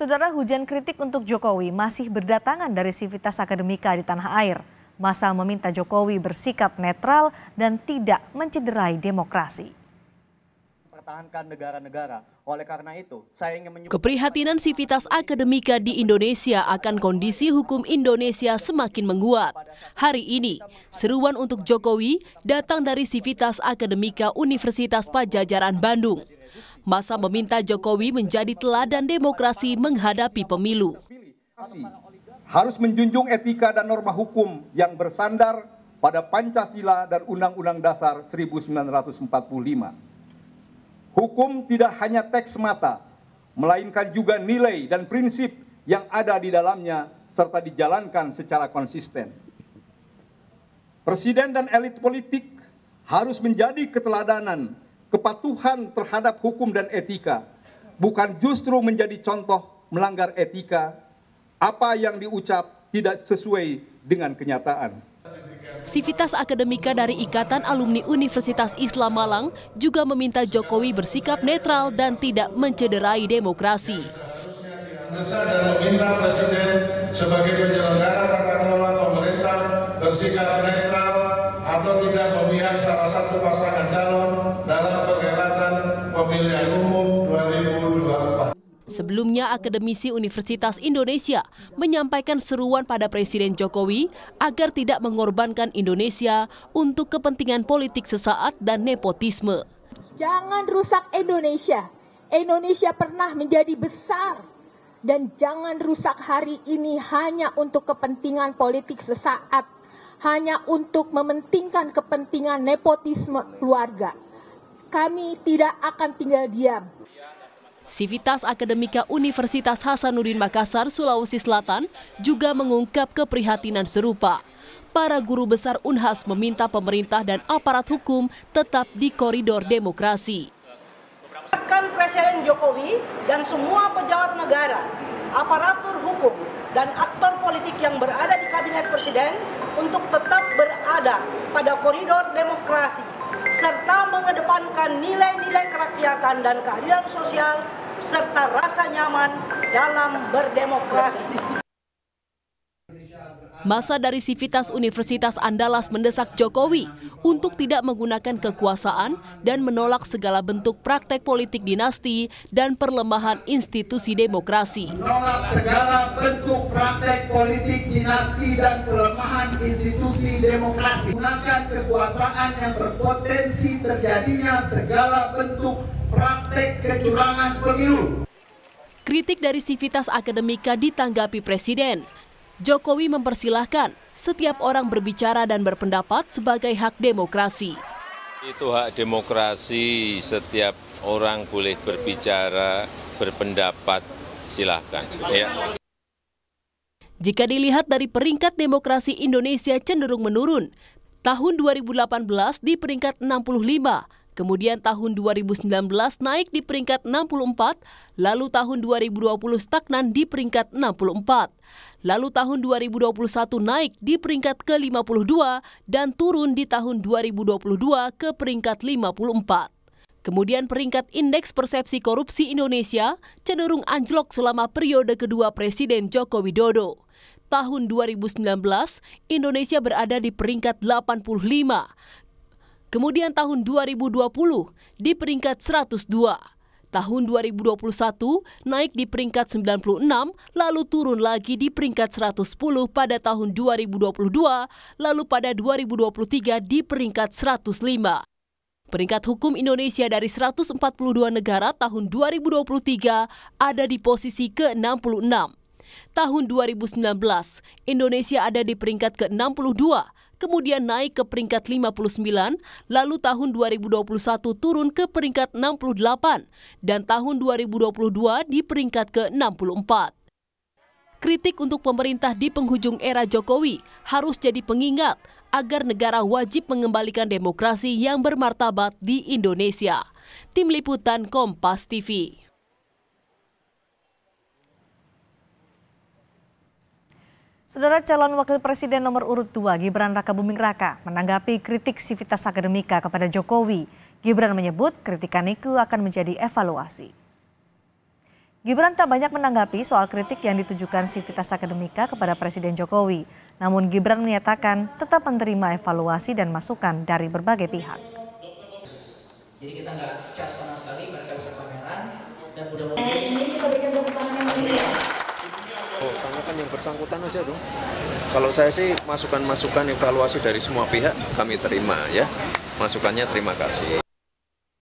Saudara, hujan kritik untuk Jokowi masih berdatangan dari sivitas akademika di tanah air. Massa meminta Jokowi bersikap netral dan tidak mencederai demokrasi. Pertahankan negara-negara. Oleh karena itu, saya ingin keprihatinan sivitas akademika di Indonesia akan kondisi hukum Indonesia semakin menguat. Hari ini, seruan untuk Jokowi datang dari sivitas akademika Universitas Padjadjaran Bandung. Massa meminta Jokowi menjadi teladan demokrasi menghadapi pemilu. Harus menjunjung etika dan norma hukum yang bersandar pada Pancasila dan Undang-Undang Dasar 1945. Hukum tidak hanya teks semata, melainkan juga nilai dan prinsip yang ada di dalamnya serta dijalankan secara konsisten. Presiden dan elit politik harus menjadi keteladanan, kepatuhan terhadap hukum dan etika, bukan justru menjadi contoh melanggar etika, apa yang diucap tidak sesuai dengan kenyataan. Sivitas akademika dari Ikatan Alumni Universitas Islam Malang juga meminta Jokowi bersikap netral dan tidak mencederai demokrasi. Mendesak dan meminta Presiden sebagai penyelenggara tata kelola pemerintah bersikap netral atau tidak memihak salah satu pasangan calon dalam perhelatan pemilihan umum 2024. Sebelumnya, akademisi Universitas Indonesia menyampaikan seruan pada Presiden Jokowi agar tidak mengorbankan Indonesia untuk kepentingan politik sesaat dan nepotisme. Jangan rusak Indonesia. Indonesia pernah menjadi besar. Dan jangan rusak hari ini hanya untuk kepentingan politik sesaat. Hanya untuk mementingkan kepentingan nepotisme keluarga. Kami tidak akan tinggal diam. Sivitas Akademika Universitas Hasanuddin Makassar, Sulawesi Selatan juga mengungkap keprihatinan serupa. Para guru besar Unhas meminta pemerintah dan aparat hukum tetap di koridor demokrasi. Presiden Jokowi dan semua pejabat negara, aparatur hukum, dan aktor politik yang berada di kabinet presiden untuk tetap berada pada koridor demokrasi, serta mengedepankan nilai-nilai kerakyatan dan keadilan sosial, serta rasa nyaman dalam berdemokrasi. Massa dari Sivitas Universitas Andalas mendesak Jokowi untuk tidak menggunakan kekuasaan dan menolak segala bentuk praktek politik dinasti dan perlemahan institusi demokrasi. Menolak segala bentuk praktek politik dinasti dan pelemahan institusi demokrasi. Gunakan kekuasaan yang berpotensi terjadinya segala bentuk praktek kecurangan pemilu. Kritik dari Sivitas Akademika ditanggapi Presiden. Jokowi mempersilahkan setiap orang berbicara dan berpendapat sebagai hak demokrasi. Itu hak demokrasi, setiap orang boleh berbicara, berpendapat, silahkan. Ya. Jika dilihat dari peringkat demokrasi Indonesia cenderung menurun, tahun 2018 di peringkat 65, kemudian tahun 2019 naik di peringkat 64, lalu tahun 2020 stagnan di peringkat 64. Lalu tahun 2021 naik di peringkat ke-52 dan turun di tahun 2022 ke peringkat 54. Kemudian peringkat Indeks Persepsi Korupsi Indonesia cenderung anjlok selama periode kedua Presiden Joko Widodo. Tahun 2019, Indonesia berada di peringkat 85. Kemudian tahun 2020 di peringkat 102. Tahun 2021 naik di peringkat 96, lalu turun lagi di peringkat 110 pada tahun 2022, lalu pada 2023 di peringkat 105. Peringkat hukum Indonesia dari 142 negara tahun 2023 ada di posisi ke-66. Tahun 2019, Indonesia ada di peringkat ke-62, kemudian naik ke peringkat 59, lalu tahun 2021 turun ke peringkat 68, dan tahun 2022 di peringkat ke-64. Kritik untuk pemerintah di penghujung era Jokowi harus jadi pengingat agar negara wajib mengembalikan demokrasi yang bermartabat di Indonesia. Tim Liputan Kompas TV. Saudara, calon wakil presiden nomor urut 2 Gibran Rakabuming Raka menanggapi kritik Sivitas Akademika kepada Jokowi. Gibran menyebut kritikan itu akan menjadi evaluasi. Gibran tak banyak menanggapi soal kritik yang ditujukan Civitas Akademika kepada Presiden Jokowi. Namun Gibran menyatakan tetap menerima evaluasi dan masukan dari berbagai pihak. Jadi kita nggak cas sama sekali, mereka bisa pameran dan mudah-mudahan ini kita berikan tepuk tangan yang meriah. Oh, tanyakan yang bersangkutan aja dong. Kalau saya sih masukan-masukan evaluasi dari semua pihak kami terima ya. Masukannya terima kasih.